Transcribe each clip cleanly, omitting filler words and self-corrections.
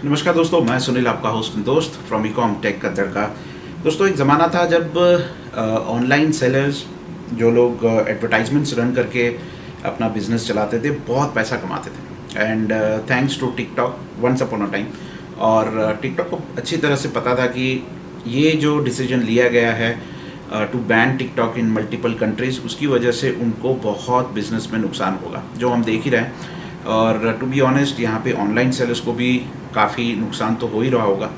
नमस्कार दोस्तों, मैं सुनील, आपका होस्ट दोस्त फ्रॉम ईकॉम टेक का तड़का। दोस्तों, एक ज़माना था जब ऑनलाइन सेलर्स, जो लोग एडवर्टाइजमेंट्स रन करके अपना बिजनेस चलाते थे, बहुत पैसा कमाते थे। And thanks to TikTok, once upon a time. और टिकटॉक को अच्छी तरह से पता था कि ये जो डिसीजन लिया गया है to ban TikTok in multiple countries, उसकी वजह से उनको बहुत बिजनेस में नुकसान होगा, जो हम देख ही रहे हैं। और टू बी ऑनेस्ट, यहाँ पे ऑनलाइन सेलर्स को भी काफ़ी नुकसान तो हो ही रहा होगा,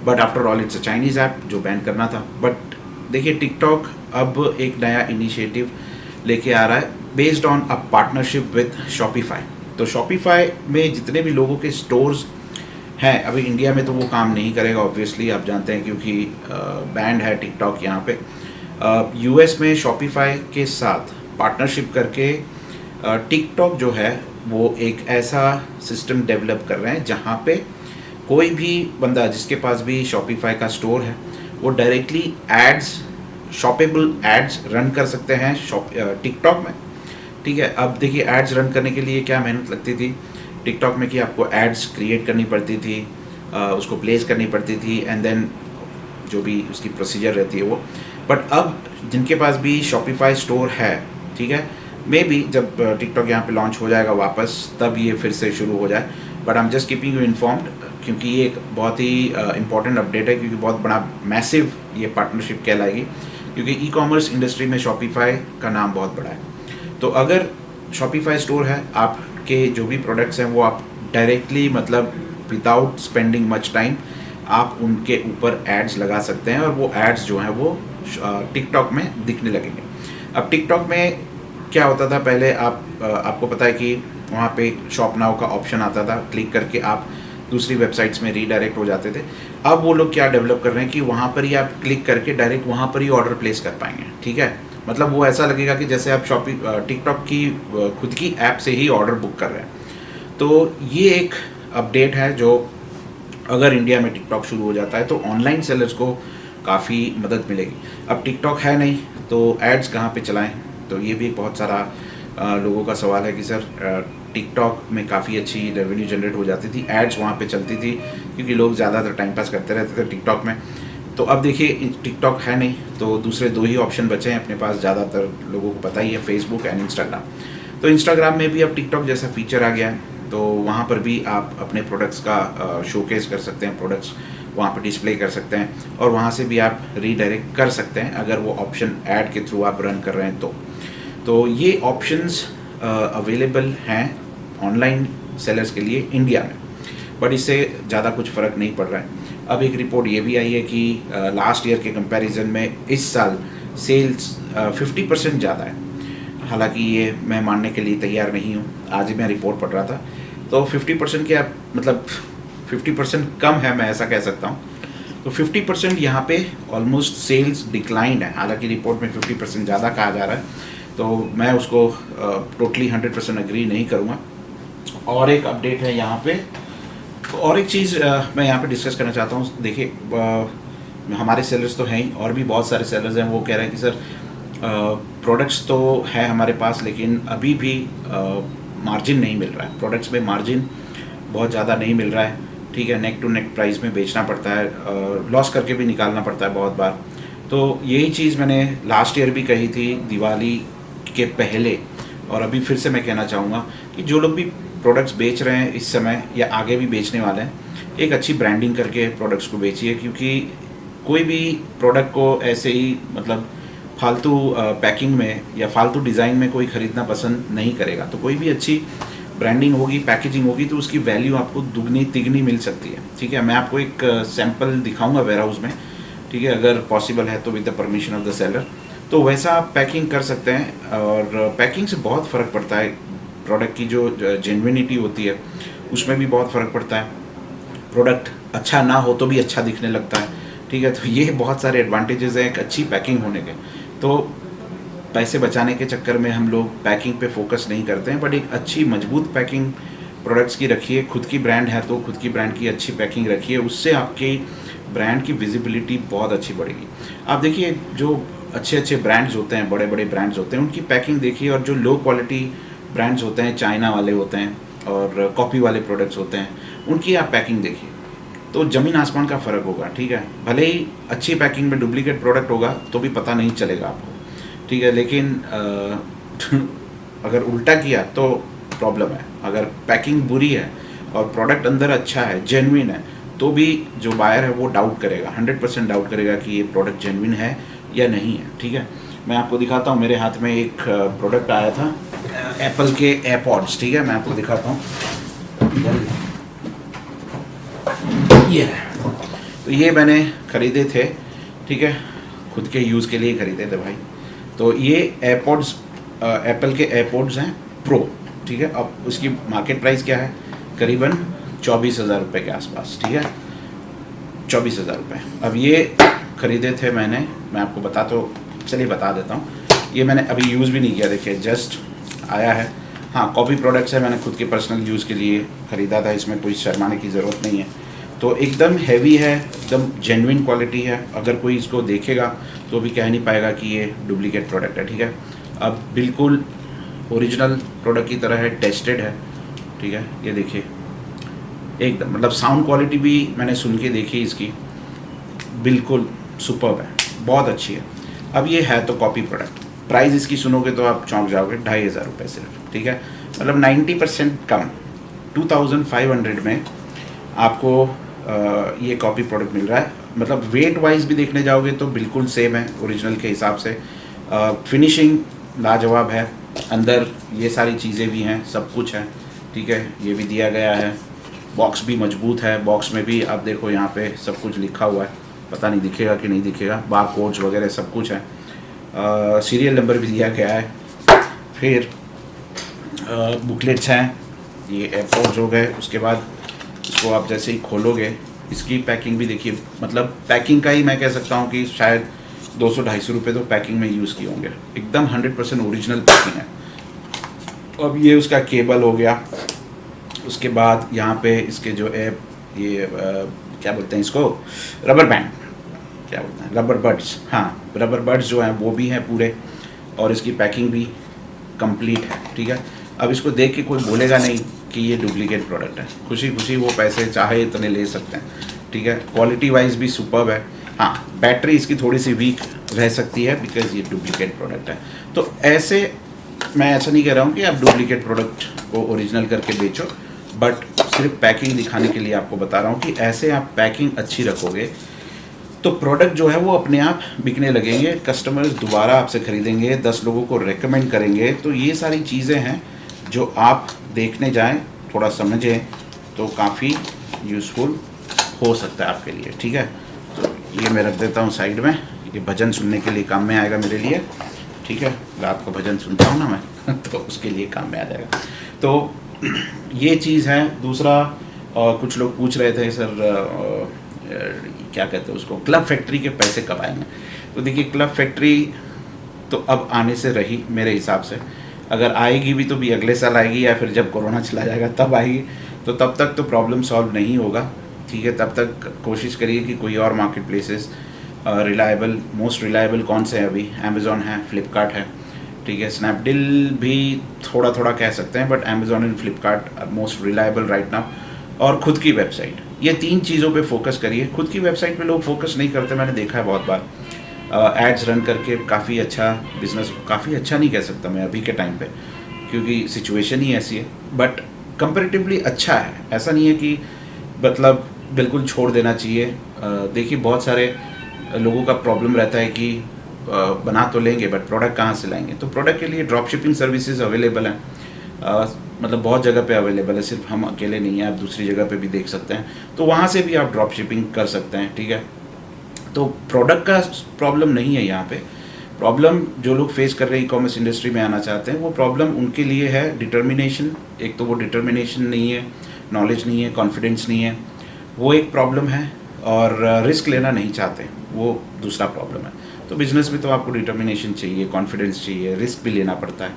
but after all it's a Chinese app जो बैन करना था। बट देखिए, टिकटॉक अब एक नया इनिशिएटिव लेके आ रहा है based on a partnership with Shopify. तो शॉपिफाई में जितने भी लोगों के स्टोर्स हैं, अभी इंडिया में तो वो काम नहीं करेगा, ऑब्वियसली आप जानते हैं, क्योंकि बैंड है टिकटॉक यहाँ पे। यूएस में शॉपिफाई के साथ पार्टनरशिप करके टिकटॉक जो है वो एक ऐसा सिस्टम डेवलप कर रहे हैं जहाँ पे कोई भी बंदा जिसके पास भी शॉपिफाई का स्टोर है, वो directly ads, shoppable ads run कर सकते हैं टिकटॉक में। ठीक है, अब देखिए, एड्स रन करने के लिए क्या मेहनत लगती थी टिकटॉक में, कि आपको एड्स क्रिएट करनी पड़ती थी, उसको प्लेस करनी पड़ती थी, एंड देन जो भी उसकी प्रोसीजर रहती है वो। बट अब जिनके पास भी शॉपिफाई स्टोर है, ठीक है, मे बी जब टिकटॉक यहाँ पे लॉन्च हो जाएगा वापस, तब ये फिर से शुरू हो जाए। But I am just keeping you informed, क्योंकि ये एक बहुत ही इंपॉर्टेंट अपडेट है, क्योंकि बहुत बड़ा मैसिव ये पार्टनरशिप कहलाएगी, क्योंकि ई कॉमर्स इंडस्ट्री में शॉपिफाई का नाम बहुत बड़ा है। तो अगर शॉपिफाई स्टोर है, आपके जो भी प्रोडक्ट्स हैं वो आप डायरेक्टली, मतलब विदाउट स्पेंडिंग मच टाइम, आप उनके ऊपर एड्स लगा सकते हैं, और वो एड्स जो हैं वो टिकटॉक में दिखने लगेंगे। अब टिकटॉक में क्या होता था पहले, आपको पता है कि वहाँ पे शॉप नाउ का ऑप्शन आता था, क्लिक करके आप दूसरी वेबसाइट्स में रीडायरेक्ट हो जाते थे। अब वो लोग क्या डेवलप कर रहे हैं कि वहाँ पर ही आप क्लिक करके डायरेक्ट वहाँ पर ही ऑर्डर प्लेस कर पाएंगे। ठीक है, मतलब वो ऐसा लगेगा कि जैसे आप टिकटॉक की खुद की ऐप से ही ऑर्डर बुक कर रहे हैं। तो ये एक अपडेट है जो, अगर इंडिया में टिकटॉक शुरू हो जाता है तो ऑनलाइन सेलर्स को काफ़ी मदद मिलेगी। अब टिकटॉक है नहीं तो एड्स कहाँ पे चलाएं, तो ये भी एक बहुत सारा लोगों का सवाल है कि सर, टिकटॉक में काफ़ी अच्छी रेवेन्यू जनरेट हो जाती थी, एड्स वहाँ पे चलती थी, क्योंकि लोग ज़्यादातर टाइम पास करते रहते थे टिकटॉक में। तो अब देखिए, टिकटॉक है नहीं तो दूसरे दो ही ऑप्शन बचे हैं अपने पास, ज़्यादातर लोगों को पता ही है, फेसबुक एंड इंस्टाग्राम। तो इंस्टाग्राम में भी अब टिकटॉक जैसा फीचर आ गया है, तो वहाँ पर भी आप अपने प्रोडक्ट्स का शोकेस कर सकते हैं, प्रोडक्ट्स वहाँ पर डिस्प्ले कर सकते हैं, और वहाँ से भी आप रीडायरेक्ट कर सकते हैं अगर वो ऑप्शन ऐड के थ्रू आप रन कर रहे हैं तो ये ऑप्शंस अवेलेबल हैं ऑनलाइन सेलर्स के लिए इंडिया में, बट इससे ज़्यादा कुछ फ़र्क नहीं पड़ रहा है। अब एक रिपोर्ट ये भी आई है कि लास्ट ईयर के कंपैरिजन में इस साल सेल्स 50% ज़्यादा है। हालांकि ये मैं मानने के लिए तैयार नहीं हूँ, आज ही मैं रिपोर्ट पढ़ रहा था, तो 50% क्या, मतलब 50% कम है, मैं ऐसा कह सकता हूँ। तो 50% यहाँ पे ऑलमोस्ट सेल्स डिक्लाइंड है, हालांकि रिपोर्ट में 50% ज़्यादा कहा जा रहा है, तो मैं उसको टोटली 100% एग्री नहीं करूँगा। और एक अपडेट है यहाँ पे, तो और एक चीज़ मैं यहाँ पे डिस्कस करना चाहता हूँ। देखिए, हमारे सेलर्स तो हैं ही, और भी बहुत सारे सेलर्स हैं, वो कह रहे हैं कि सर, प्रोडक्ट्स तो है हमारे पास, लेकिन अभी भी मार्जिन नहीं मिल रहा है, प्रोडक्ट्स में मार्जिन बहुत ज़्यादा नहीं मिल रहा है। ठीक है, नेक टू नेक प्राइस में बेचना पड़ता है, लॉस करके भी निकालना पड़ता है बहुत बार। तो यही चीज़ मैंने लास्ट ईयर भी कही थी दिवाली के पहले, और अभी फिर से मैं कहना चाहूँगा कि जो लोग भी प्रोडक्ट्स बेच रहे हैं इस समय या आगे भी बेचने वाले हैं, एक अच्छी ब्रांडिंग करके प्रोडक्ट्स को बेचिए, क्योंकि कोई भी प्रोडक्ट को ऐसे ही, मतलब फालतू पैकिंग में या फालतू डिज़ाइन में कोई ख़रीदना पसंद नहीं करेगा। तो कोई भी अच्छी ब्रांडिंग होगी, पैकेजिंग होगी, तो उसकी वैल्यू आपको दुगनी तिगनी मिल सकती है। ठीक है, मैं आपको एक सैम्पल दिखाऊंगा वेयर हाउस में, ठीक है, अगर पॉसिबल है तो with the permission of the seller, तो वैसा आप पैकिंग कर सकते हैं। और पैकिंग से बहुत फ़र्क पड़ता है, प्रोडक्ट की जो जेन्युइनिटी होती है उसमें भी बहुत फ़र्क पड़ता है। प्रोडक्ट अच्छा ना हो तो भी अच्छा दिखने लगता है। ठीक है, तो ये बहुत सारे एडवांटेजेस हैं एक अच्छी पैकिंग होने के। तो पैसे बचाने के चक्कर में हम लोग पैकिंग पे फोकस नहीं करते हैं, बट एक अच्छी मजबूत पैकिंग प्रोडक्ट्स की रखिए। खुद की ब्रांड है तो खुद की ब्रांड की अच्छी पैकिंग रखिए, उससे आपकी ब्रांड की विजिबिलिटी बहुत अच्छी बढ़ेगी। आप देखिए, जो अच्छे अच्छे ब्रांड्स होते हैं, बड़े बड़े ब्रांड्स होते हैं, उनकी पैकिंग देखिए, और जो लो क्वालिटी ब्रांड्स होते हैं, चाइना वाले होते हैं और कॉपी वाले प्रोडक्ट्स होते हैं, उनकी आप पैकिंग देखिए, तो ज़मीन आसमान का फ़र्क होगा, ठीक है। भले ही अच्छी पैकिंग में डुप्लीकेट प्रोडक्ट होगा तो भी पता नहीं चलेगा आपको, ठीक है। लेकिन अगर उल्टा किया तो प्रॉब्लम है। अगर पैकिंग बुरी है और प्रोडक्ट अंदर अच्छा है, जेन्युइन है, तो भी जो बायर है वो डाउट करेगा, 100% डाउट करेगा कि ये प्रोडक्ट जेन्युइन है या नहीं है, ठीक है। मैं आपको दिखाता हूँ, मेरे हाथ में एक प्रोडक्ट आया था एप्पल के एयरपॉड्स, ठीक है। मैं आपको दिखाता हूँ, ये है। तो ये मैंने ख़रीदे थे, ठीक है, खुद के यूज़ के लिए ख़रीदे थे भाई। तो ये एयरपॉड्स एप्पल के एयरपॉड्स हैं प्रो, ठीक है। अब उसकी मार्केट प्राइस क्या है, करीबन 24,000 रुपये के आसपास, ठीक है, 24,000 रुपये। अब ये ख़रीदे थे मैंने, मैं आपको चलिए बता देता हूँ। ये मैंने अभी यूज़ भी नहीं किया, देखिए जस्ट आया है। हाँ, कॉपी प्रोडक्ट्स है, मैंने खुद के पर्सनल यूज़ के लिए ख़रीदा था, इसमें कोई शर्माने की ज़रूरत नहीं है। तो एकदम हैवी है, एकदम जेन्युइन क्वालिटी है। अगर कोई इसको देखेगा तो भी कह नहीं पाएगा कि ये डुप्लीकेट प्रोडक्ट है, ठीक है। अब बिल्कुल ओरिजिनल प्रोडक्ट की तरह है, टेस्टेड है, ठीक है। ये देखिए एकदम, मतलब साउंड क्वालिटी भी मैंने सुन के देखी इसकी, बिल्कुल सुपर्ब है, बहुत अच्छी है। अब ये है तो कॉपी प्रोडक्ट, प्राइस इसकी सुनोगे तो आप चौंक जाओगे, 2,500 रुपये सिर्फ, ठीक है। मतलब 90% कम, 2,500 में आपको ये कॉपी प्रोडक्ट मिल रहा है। मतलब वेट वाइज भी देखने जाओगे तो बिल्कुल सेम है ओरिजिनल के हिसाब से। फिनिशिंग लाजवाब है, अंदर ये सारी चीज़ें भी हैं, सब कुछ है, ठीक है। ये भी दिया गया है, बॉक्स भी मजबूत है, बॉक्स में भी आप देखो यहाँ पे सब कुछ लिखा हुआ है, पता नहीं दिखेगा कि नहीं दिखेगा, बार कोड्स वगैरह सब कुछ है। सीरियल नंबर भी दिया गया है। फिर बुकलेट्स हैं, ये एयरपोर्ट्स हो गए। उसके बाद इसको आप जैसे ही खोलोगे, इसकी पैकिंग भी देखिए, मतलब पैकिंग का ही मैं कह सकता हूँ कि शायद 200-250 रुपये तो पैकिंग में यूज़ किए होंगे, एकदम 100% ओरिजिनल पैकिंग है। अब ये उसका केबल हो गया। उसके बाद यहाँ पे इसके जो है ये क्या बोलते हैं इसको, रबर बैंड, क्या बोलते हैं, रबर बड्स, हाँ रबर बड्स जो हैं वो भी हैं पूरे, और इसकी पैकिंग भी कंप्लीट है, ठीक है। अब इसको देख के कोई बोलेगा नहीं कि ये डुप्लीकेट प्रोडक्ट है, खुशी खुशी वो पैसे चाहे इतने ले सकते हैं, ठीक है। क्वालिटी वाइज भी सुपर्ब है। हाँ, बैटरी इसकी थोड़ी सी वीक रह सकती है बिकॉज ये डुप्लीकेट प्रोडक्ट है। तो ऐसे मैं ऐसा नहीं कह रहा हूँ कि आप डुप्लीकेट प्रोडक्ट को ओरिजिनल करके बेचो, बट सिर्फ पैकिंग दिखाने के लिए आपको बता रहा हूँ कि ऐसे आप पैकिंग अच्छी रखोगे तो प्रोडक्ट जो है वो अपने आप बिकने लगेंगे, कस्टमर्स दोबारा आपसे ख़रीदेंगे, 10 लोगों को रेकमेंड करेंगे। तो ये सारी चीज़ें हैं जो आप देखने जाएं, थोड़ा समझें तो काफ़ी यूज़फुल हो सकता है आपके लिए, ठीक है। तो ये मैं रख देता हूँ साइड में, ये भजन सुनने के लिए काम में आएगा मेरे लिए, ठीक है। रात को भजन सुनता हूँ ना मैं तो उसके लिए काम में आ जाएगा। तो ये चीज़ है। दूसरा कुछ लोग पूछ रहे थे सर क्या कहते हैं उसको, क्लब फैक्ट्री के पैसे कब आएंगे। तो देखिए क्लब फैक्ट्री तो अब आने से रही मेरे हिसाब से, अगर आएगी भी तो भी अगले साल आएगी या फिर जब कोरोना चला जाएगा तब आएगी। तो तब तक तो प्रॉब्लम सॉल्व नहीं होगा, ठीक है। तब तक कोशिश करिए कि कोई और market places reliable, most reliable कौन से हैं अभी, अमेज़ॉन है, फ्लिपकार्ट है, ठीक है। स्नैपडील भी थोड़ा थोड़ा कह सकते हैं, but Amazon and Flipkart are most reliable right now. और खुद की वेबसाइट, ये 3 चीज़ों पे फोकस करिए। खुद की वेबसाइट पे लोग फोकस नहीं करते, मैंने देखा है बहुत बार। एड्स रन करके काफ़ी अच्छा बिजनेस, काफ़ी अच्छा नहीं कह सकता मैं अभी के टाइम पे क्योंकि सिचुएशन ही ऐसी है, बट कंपैरेटिवली अच्छा है। ऐसा नहीं है कि मतलब बिल्कुल छोड़ देना चाहिए। देखिए बहुत सारे लोगों का प्रॉब्लम रहता है कि बना तो लेंगे बट प्रोडक्ट कहाँ से लाएंगे। तो प्रोडक्ट के लिए ड्रॉप शिपिंग सर्विसेज अवेलेबल हैं, मतलब बहुत जगह पे अवेलेबल है, सिर्फ हम अकेले नहीं हैं, आप दूसरी जगह पे भी देख सकते हैं। तो वहाँ से भी आप ड्रॉप शिपिंग कर सकते हैं, ठीक है। तो प्रोडक्ट का प्रॉब्लम नहीं है यहाँ पे। प्रॉब्लम जो लोग फेस कर रहे हैं ई कॉमर्स इंडस्ट्री में आना चाहते हैं, वो प्रॉब्लम उनके लिए है डिटर्मिनेशन। एक तो वो डिटर्मिनेशन नहीं है, नॉलेज नहीं है, कॉन्फिडेंस नहीं है, वो एक प्रॉब्लम है। और रिस्क लेना नहीं चाहते, वो दूसरा प्रॉब्लम है। तो बिज़नेस में तो आपको डिटर्मिनेशन चाहिए, कॉन्फिडेंस चाहिए, रिस्क भी लेना पड़ता है,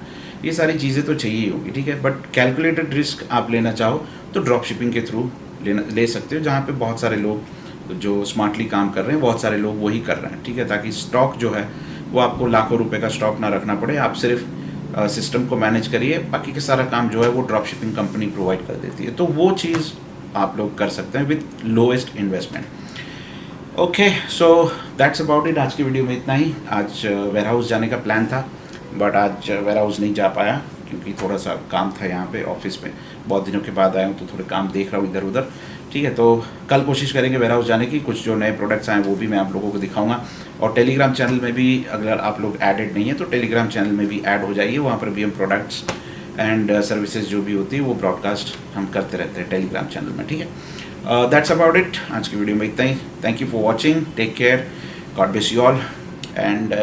ये सारी चीज़ें तो चाहिए ही होगी, ठीक है। बट कैलकुलेटेड रिस्क आप लेना चाहो तो ड्रॉप शिपिंग के थ्रू ले सकते हो, जहाँ पे बहुत सारे लोग जो स्मार्टली काम कर रहे हैं, बहुत सारे लोग वही कर रहे हैं, ठीक है। ताकि स्टॉक जो है वो आपको लाखों रुपए का स्टॉक ना रखना पड़े, आप सिर्फ सिस्टम को मैनेज करिए, बाकी का सारा काम जो है वो ड्रॉप शिपिंग कंपनी प्रोवाइड कर देती है। तो वो चीज़ आप लोग कर सकते हैं with lowest investment. Okay, so that's about it. आज की वीडियो में इतना ही। आज वेयर हाउस जाने का प्लान था, बट आज वेयर हाउस नहीं जा पाया क्योंकि थोड़ा सा काम था यहाँ पे ऑफिस में। बहुत दिनों के बाद आया हूँ तो थोड़े काम देख रहा हूँ इधर उधर। ठीक है, तो कल कोशिश करेंगे वेयर हाउस जाने की। कुछ जो नए प्रोडक्ट्स आए वो भी मैं आप लोगों को दिखाऊंगा। और टेलीग्राम चैनल में भी अगर आप लोग एडेड नहीं है तो टेलीग्राम चैनल में भी ऐड हो जाइए। वहाँ पर भी हम प्रोडक्ट्स एंड सर्विसेज जो भी होती है वो ब्रॉडकास्ट हम करते रहते हैं टेलीग्राम चैनल में। ठीक है, दैट्स अबाउट इट। आज की वीडियो में इतना ही। Thank you for watching, take care, God bless you all. And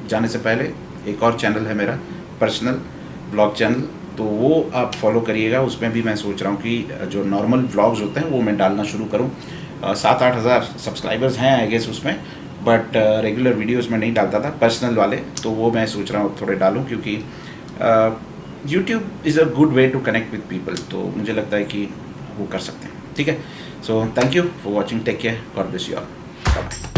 जाने से पहले एक और चैनल है मेरा पर्सनल ब्लॉग चैनल, तो वो आप फॉलो करिएगा। उसमें भी मैं सोच रहा हूँ कि जो नॉर्मल व्लॉग्स होते हैं वो मैं डालना शुरू करूँ। 7-8 हज़ार सब्सक्राइबर्स हैं आई गेस उसमें, बट रेगुलर वीडियोस में नहीं डालता था पर्सनल वाले। तो वो मैं सोच रहा हूँ थोड़े डालूँ क्योंकि YouTube is a good way to connect with people, तो मुझे लगता है कि वो कर सकते हैं। ठीक है, so thank you for watching, take care, God bless you all, bye bye.